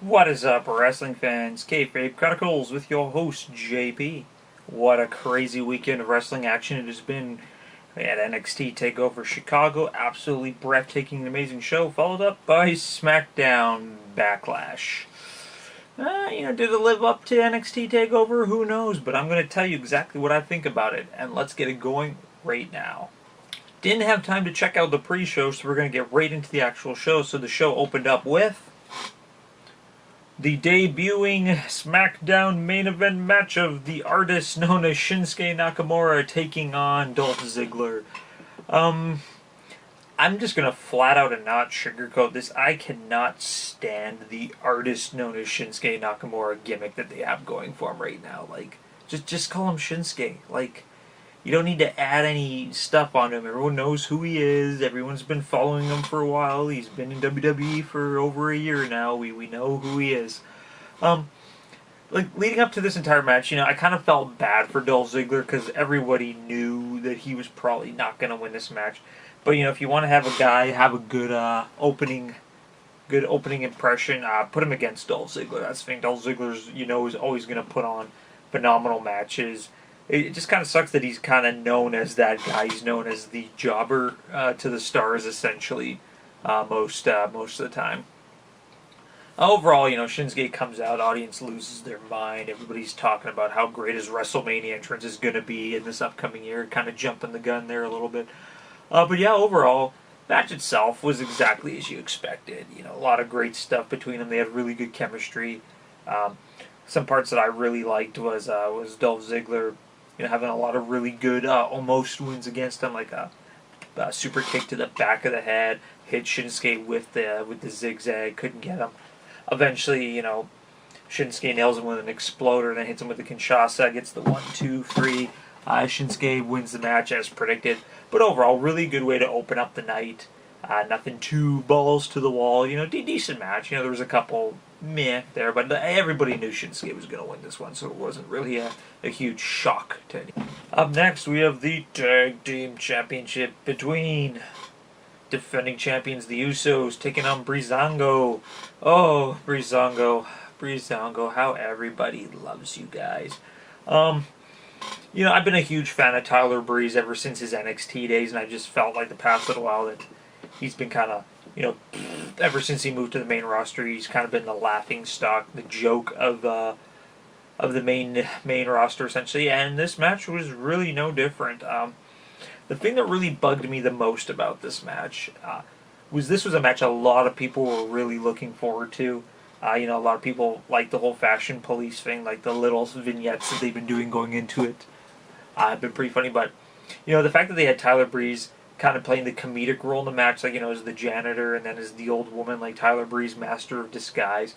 What is up, wrestling fans? KayFabe Chronicles with your host, JP. What a crazy weekend of wrestling action it has been. We had NXT TakeOver Chicago, absolutely breathtaking, amazing show, followed up by SmackDown Backlash. Did it live up to NXT TakeOver? Who knows? But I'm going to tell you exactly what I think about it, and let's get it going right now. Didn't have time to check out the pre-show, so we're going to get right into the actual show. So the show opened up with the debuting SmackDown main event match of the artist known as Shinsuke Nakamura taking on Dolph Ziggler. I'm just gonna flat out and not sugarcoat this. I cannot stand the artist known as Shinsuke Nakamura gimmick that they have going for him right now. Like, just call him Shinsuke. Like, you don't need to add any stuff on him. Everyone knows who he is. Everyone's been following him for a while. He's been in WWE for over a year now. We know who he is. Leading up to this entire match, I kind of felt bad for Dolph Ziggler because everybody knew that he was probably not going to win this match. But if you want to have a guy have a good opening impression, put him against Dolph Ziggler. That's the thing. Dolph Ziggler's is always going to put on phenomenal matches. It just kind of sucks that he's kind of known as that guy. He's known as the jobber to the stars, essentially, most of the time. Overall, Shinsuke comes out, audience loses their mind. Everybody's talking about how great his WrestleMania entrance is going to be in this upcoming year. Kind of jumping the gun there a little bit. But yeah, overall, match itself was exactly as you expected. A lot of great stuff between them. They had really good chemistry. Some parts that I really liked was Dolph Ziggler, having a lot of really good almost wins against him, like a super kick to the back of the head, hit Shinsuke with the zigzag, couldn't get him. Eventually, Shinsuke nails him with an exploder, then hits him with the Kinshasa, gets the 1, 2, 3. Shinsuke wins the match as predicted. But overall, really good way to open up the night. Nothing too balls to the wall. Decent match. There was a couple meh there, but everybody knew Shinsuke was going to win this one, so it wasn't really a huge shock to anyone. Up next, we have the Tag Team Championship between defending champions, the Usos, taking on Bri Xango. Oh, Bri Xango, how everybody loves you guys. I've been a huge fan of Tyler Breeze ever since his NXT days, and I just felt like the past little while that he's been kind of, ever since he moved to the main roster, he's kind of been the laughing stock, the joke of the main roster, essentially, and this match was really no different. The thing that really bugged me the most about this match was a match a lot of people were really looking forward to. A lot of people like the whole fashion police thing, like the little vignettes that they've been doing going into it. Have been pretty funny, but the fact that they had Tyler Breeze kind of playing the comedic role in the match, like as the janitor and then as the old woman, like Tyler Breeze, master of disguise.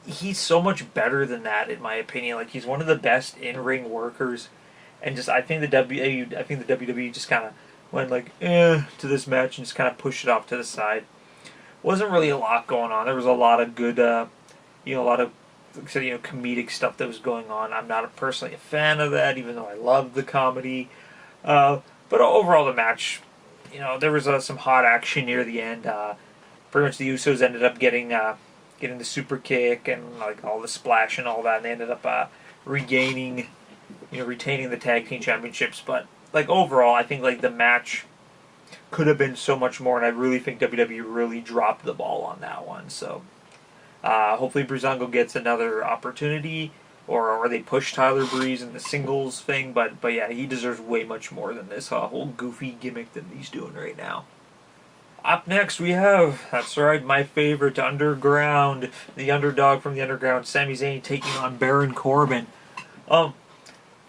He's so much better than that, in my opinion. Like, he's one of the best in-ring workers, and just I think the WWE just kind of went to this match and just kind of pushed it off to the side. Wasn't really a lot going on. There was a lot of good, comedic stuff that was going on. I'm not personally a fan of that, even though I love the comedy. But overall, the match, there was some hot action near the end. Pretty much the Usos ended up getting the super kick and all the splash and all that, and they ended up retaining the tag team championships. But overall, I think the match could have been so much more, and I really think WWE really dropped the ball on that one. So hopefully Bri Xango gets another opportunity, or they push Tyler Breeze in the singles thing. But yeah, he deserves way much more than this whole goofy gimmick that he's doing right now. Up next, we have, that's right, my favorite underground, the underdog from the underground, Sami Zayn taking on Baron Corbin.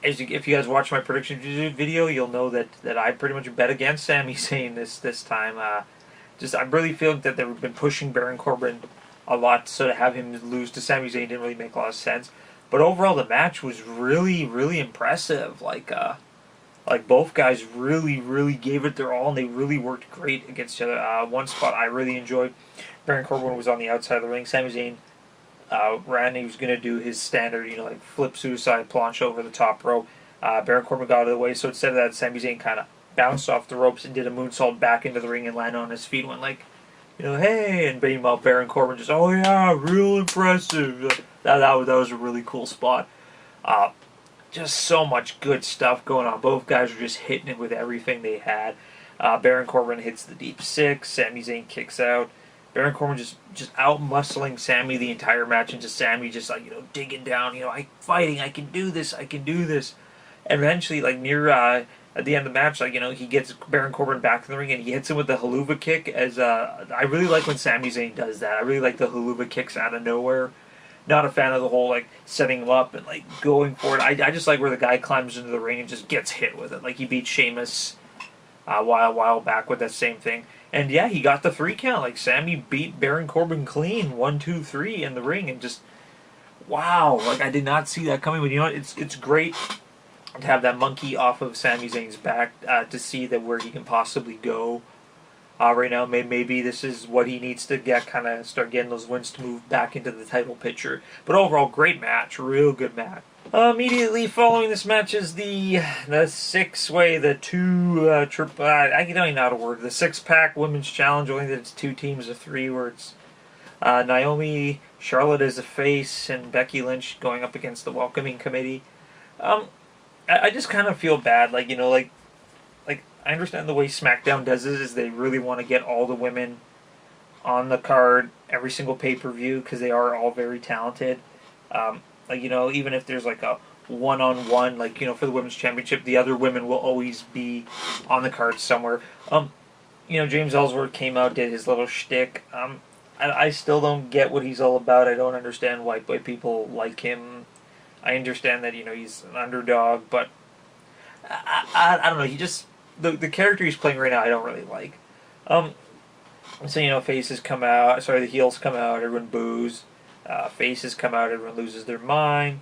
If you guys watch my prediction video, you'll know that I pretty much bet against Sami Zayn this time. I really feel that they've been pushing Baron Corbin a lot, so to have him lose to Sami Zayn didn't really make a lot of sense. But overall, the match was really, really impressive. Both guys really gave it their all, and they really worked great against each other. One spot I really enjoyed, Baron Corbin was on the outside of the ring. Sami Zayn ran. He was going to do his standard, flip suicide planche over the top rope. Baron Corbin got out of the way, so instead of that, Sami Zayn kind of bounced off the ropes and did a moonsault back into the ring and landed on his feet. Went hey, and meanwhile Baron Corbin just, oh yeah, real impressive. That was a really cool spot. Uh, just so much good stuff going on. Both guys were just hitting it with everything they had. Baron Corbin hits the deep six. Sami Zayn kicks out. Baron Corbin just out muscling Sami the entire match, and just Sami just like digging down. I fighting. I can do this. I can do this. And eventually, like near at the end of the match, like he gets Baron Corbin back in the ring and he hits him with the haluva kick. As I really like when Sami Zayn does that. I really like the haluva kicks out of nowhere. Not a fan of the whole like setting him up and like going for it. I just like where the guy climbs into the ring and just gets hit with it. Like he beat Sheamus a while back with that same thing. And yeah, he got the 3 count. Like Sami beat Baron Corbin clean, 1, 2, 3 in the ring, and just wow! Like I did not see that coming. But you know what? It's great to have that monkey off of Sami Zayn's back to see that where he can possibly go. Right now, maybe this is what he needs to get, kind of start getting those wins to move back into the title picture. But overall, great match, real good match. Immediately following this match is the 6-way, the I don't even know how to word the 6-pack women's challenge. Only that it's 2 teams of 3, where it's Charlotte as a face, and Becky Lynch going up against the Welcoming Committee. I just kind of feel bad, like I understand the way SmackDown does it is they really want to get all the women on the card every single pay-per-view because they are all very talented. Even if there's like a one-on-one, for the women's championship, the other women will always be on the card somewhere. James Ellsworth came out, did his little shtick. I still don't get what he's all about. I don't understand why people like him. I understand that, he's an underdog, but I don't know. He just... The character he's playing right now, I don't really like. Faces come out. Sorry, the heels come out. Everyone boos. Faces come out. Everyone loses their mind.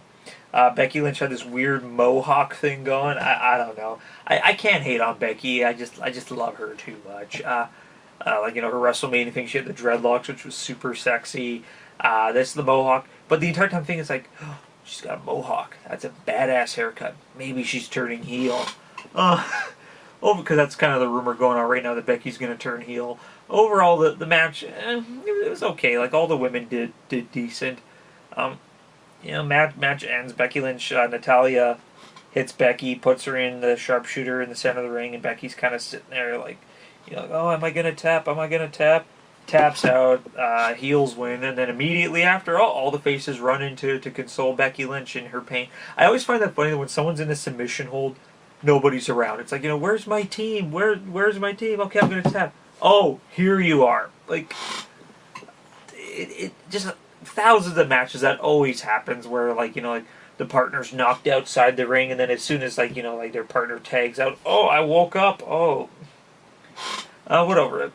Becky Lynch had this weird mohawk thing going. I don't know. I can't hate on Becky. I just love her too much. Her WrestleMania thing, she had the dreadlocks, which was super sexy. This the mohawk, but the entire time thing is like, oh, she's got a mohawk. That's a badass haircut. Maybe she's turning heel. Because that's kind of the rumor going on right now that Becky's going to turn heel. Overall, the match, it was okay. Like, all the women did decent. Match ends. Becky Lynch, Natalya hits Becky, puts her in the sharpshooter in the center of the ring, and Becky's kind of sitting there like, oh, am I going to tap? Am I going to tap? Taps out, heels win, and then immediately after, all the faces run into to console Becky Lynch in her pain. I always find that funny that when someone's in a submission hold, nobody's around. It's like, where's my team? Where's my team? Okay, I'm going to tap. Oh, here you are. Like, it just thousands of matches that always happens where, the partner's knocked outside the ring, and then as soon as, their partner tags out, oh, I woke up. Oh. Whatever.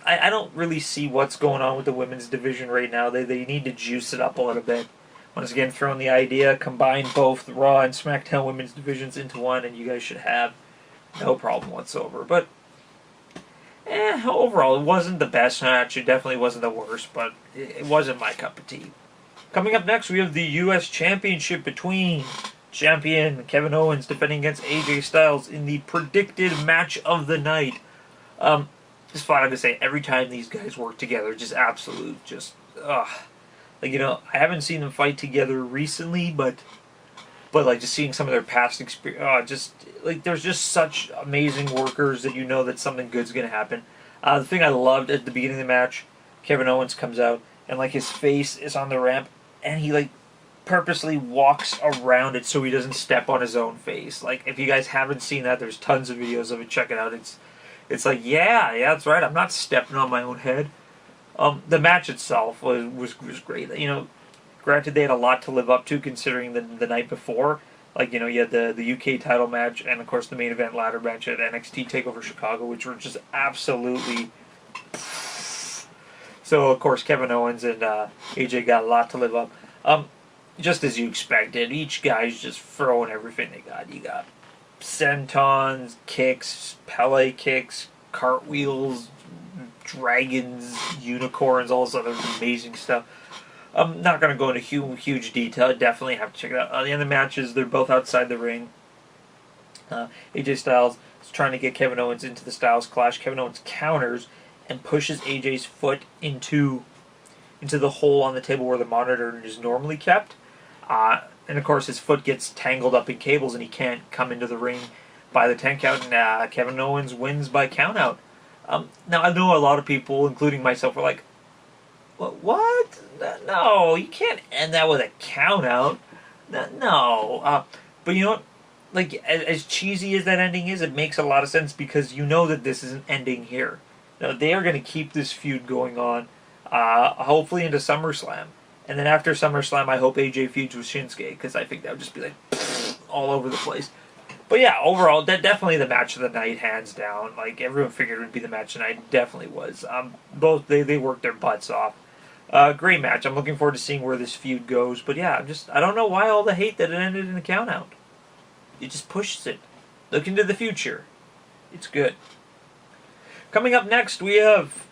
I don't really see what's going on with the women's division right now. They need to juice it up a little bit. Once again, throwing the idea, combine both the Raw and SmackDown women's divisions into one, and you guys should have no problem whatsoever. But, overall, it wasn't the best match. It definitely wasn't the worst, but it wasn't my cup of tea. Coming up next, we have the U.S. Championship between champion Kevin Owens defending against AJ Styles in the predicted match of the night. Just flat out to say, every time these guys work together, just absolute, I haven't seen them fight together recently, but just seeing some of their past experience, there's just such amazing workers that that something good's going to happen. The thing I loved at the beginning of the match, Kevin Owens comes out, and, his face is on the ramp, and he, purposely walks around it so he doesn't step on his own face. If you guys haven't seen that, there's tons of videos of it. Check it out. It's like, yeah, that's right. I'm not stepping on my own head. The match itself was great. Granted, they had a lot to live up to considering the night before. You had the UK title match and, of course, the main event ladder match at NXT TakeOver Chicago, which were just absolutely... So, of course, Kevin Owens and AJ got a lot to live up. Just as you expected, each guy's just throwing everything they got. You got sentons, kicks, Pele kicks, cartwheels, dragons, unicorns, all this other amazing stuff. I'm not going to go into huge detail. I definitely have to check it out. The other matches, they're both outside the ring. AJ Styles is trying to get Kevin Owens into the Styles Clash. Kevin Owens counters. and pushes AJ's foot into the hole on the table where the monitor is normally kept. And of course, his foot gets tangled up in cables and he can't come into the ring by the 10 count. And Kevin Owens wins by countout. Now, I know a lot of people, including myself, are like, what? No, you can't end that with a countout. No. But you know what? Like, as cheesy as that ending is, it makes a lot of sense because you know that this isn't ending here. Now, they are going to keep this feud going on, hopefully into SummerSlam. And then after SummerSlam, I hope AJ feuds with Shinsuke, because I think that would just be like all over the place. But yeah, overall, definitely the match of the night, hands down. Like, everyone figured it would be the match of the night. It definitely was. Both, they worked their butts off. Great match. I'm looking forward to seeing where this feud goes. But yeah, I don't know why all the hate that it ended in a countout. It just pushes it. Look into the future. It's good. Coming up next, we have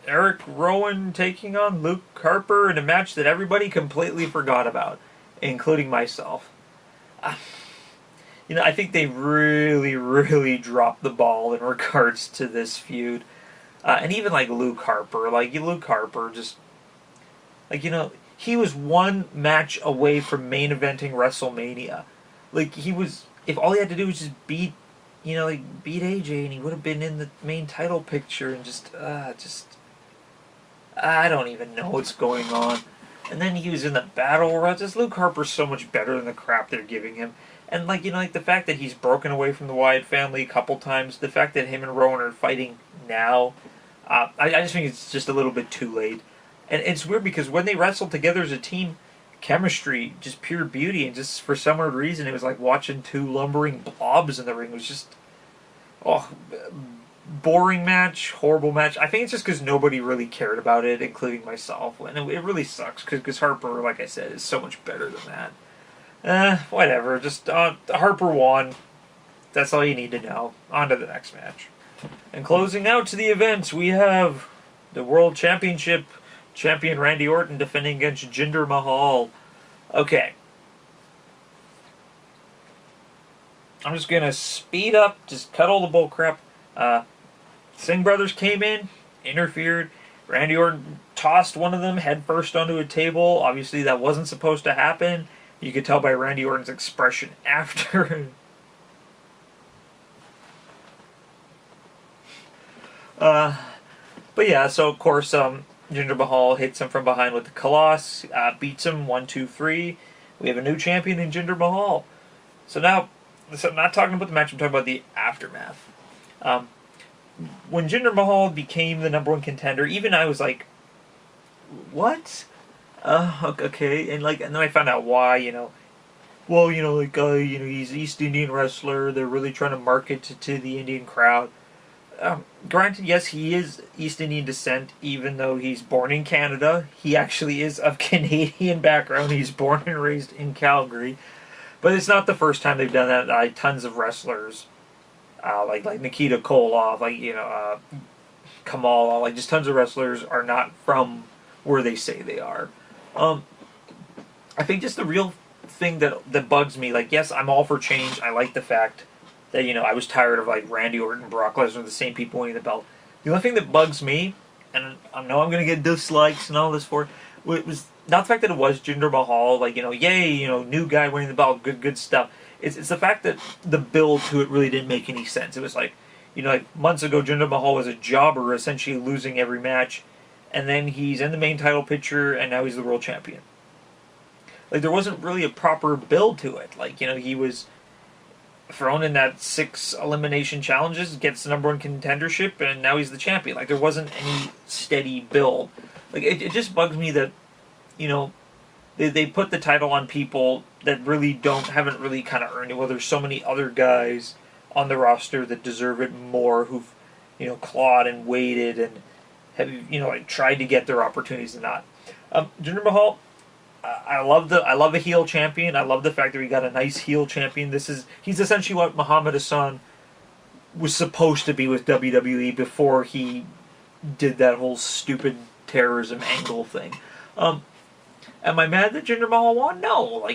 Erick Rowan taking on Luke Harper in a match that everybody completely forgot about, including myself. I think they really, really dropped the ball in regards to this feud. And even like Luke Harper, just, he was one match away from main eventing WrestleMania. Like, if all he had to do was just beat AJ and he would have been in the main title picture and I don't even know what's going on. And then he was in the Battle Royal. Just Luke Harper's so much better than the crap they're giving him. And the fact that he's broken away from the Wyatt family a couple times, the fact that him and Rowan are fighting now, I just think it's just a little bit too late. And it's weird because when they wrestled together as a team, chemistry, just pure beauty, and just for some weird reason, it was like watching two lumbering blobs in the ring. It was just, boring match, horrible match. I think it's just because nobody really cared about it, including myself. And it really sucks because Harper, like I said, is so much better than that. Whatever. Just Harper won. That's all you need to know. On to the next match. And closing out to the event, we have the World Championship champion Randy Orton defending against Jinder Mahal. Okay. I'm just going to speed up, just cut all the bullcrap. Singh brothers came in, interfered. Randy Orton tossed one of them headfirst onto a table. Obviously, that wasn't supposed to happen. You could tell by Randy Orton's expression after. But yeah, so of course, Jinder Mahal hits him from behind with the Colossus, beats him 1, 2, 3. We have a new champion in Jinder Mahal. So now, I'm not talking about the match, I'm talking about the aftermath. When Jinder Mahal became the number one contender, even I was like, what? Okay, and then I found out why, he's East Indian wrestler, they're really trying to market to the Indian crowd. Granted, yes, he is East Indian descent, even though he's born in Canada. He actually is of Canadian background. He's born and raised in Calgary. But it's not the first time they've done that. Tons of wrestlers, like Nikita Koloff, Kamal, just tons of wrestlers are not from where they say they are. I think just the real thing that bugs me, yes, I'm all for change. I like the fact that, I was tired of Randy Orton and Brock Lesnar, the same people winning the belt. The only thing that bugs me, and I know I'm going to get dislikes and all this for it, was not the fact that it was Jinder Mahal, yay, new guy winning the belt, good stuff. It's the fact that the build to it really didn't make any sense. It was months ago, Jinder Mahal was a jobber, essentially losing every match, and then he's in the main title picture, and now he's the world champion. There wasn't really a proper build to it. He was thrown in that 6 elimination challenges, gets the number one contendership, and now he's the champion. There wasn't any steady build. It just bugs me that, they put the title on people that really haven't really kind of earned it. Well, there's so many other guys on the roster that deserve it more, who've, clawed and waited and have, tried to get their opportunities and not. Jinder Mahal, I love a heel champion. I love the fact that we got a nice heel champion. He's essentially what Muhammad Hassan was supposed to be with WWE before he did that whole stupid terrorism angle thing. Am I mad that Jinder Mahal won? No.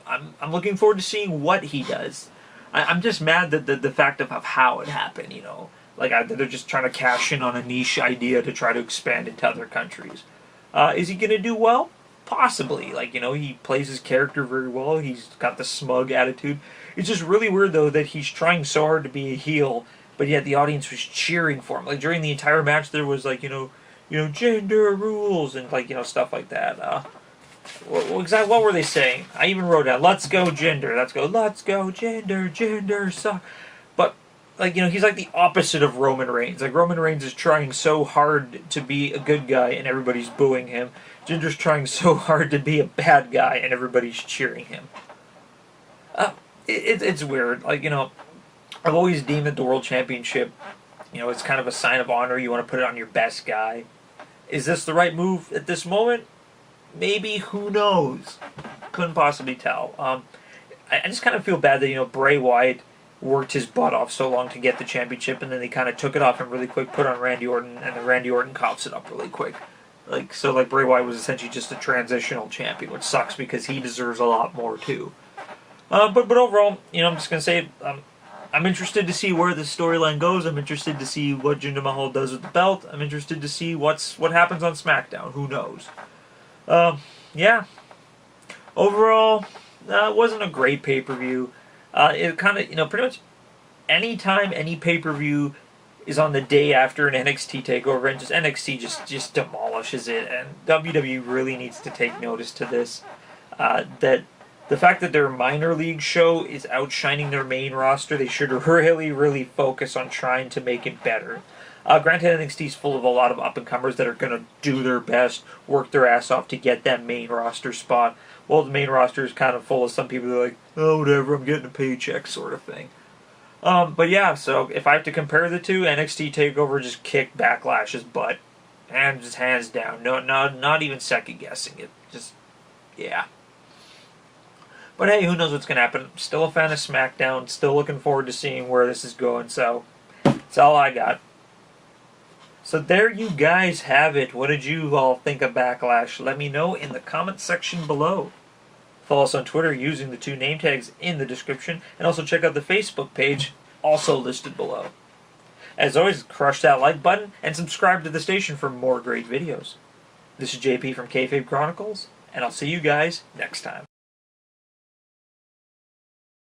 I'm looking forward to seeing what he does. I'm just mad that the fact of how it happened, Like they're just trying to cash in on a niche idea to try to expand into other countries. Is he going to do well? Possibly. Like, he plays his character very well. He's got the smug attitude. It's just really weird, though, that he's trying so hard to be a heel, but yet the audience was cheering for him. Like, during the entire match, there was, like, gender rules and, like, stuff like that. Exactly what were they saying? I even wrote down, let's go gender. Let's go gender, gender suck. But, like, he's like the opposite of Roman Reigns. Like, Roman Reigns is trying so hard to be a good guy and everybody's booing him. Ginger's trying so hard to be a bad guy and everybody's cheering him. It's weird. Like, I've always deemed that the World Championship, it's kind of a sign of honor. You want to put it on your best guy. Is this the right move at this moment? Maybe. Who knows? Couldn't possibly tell. I just kind of feel bad that, Bray Wyatt worked his butt off so long to get the championship, and then they kind of took it off him really quick, put on Randy Orton, and then Randy Orton cops it up really quick. So Bray Wyatt was essentially just a transitional champion, which sucks because he deserves a lot more too. But overall, I'm just gonna say I'm interested to see where the storyline goes. I'm interested to see what Jinder Mahal does with the belt. I'm interested to see what happens on SmackDown. Who knows? Yeah. Overall, it wasn't a great pay-per-view. It kind of, pretty much anytime any pay-per-view is on the day after an NXT takeover, and just NXT just demolishes it, and WWE really needs to take notice to this. That the fact that their minor league show is outshining their main roster, they should really, really focus on trying to make it better. Granted, NXT is full of a lot of up-and-comers that are going to do their best, work their ass off to get that main roster spot. Well, the main roster is kind of full of some people that are like, oh, whatever, I'm getting a paycheck sort of thing. But yeah, so if I have to compare the two, NXT TakeOver just kicked Backlash's butt. And just hands down. No, not even second-guessing it. Just, yeah. But hey, who knows what's going to happen. Still a fan of SmackDown. Still looking forward to seeing where this is going. So, that's all I got. So there you guys have it. What did you all think of Backlash? Let me know in the comment section below. Follow us on Twitter using the 2 name tags in the description. And also check out the Facebook page, also listed below. As always, crush that like button and subscribe to the station for more great videos. This is JP from KayFabe Chronicles, and I'll see you guys next time.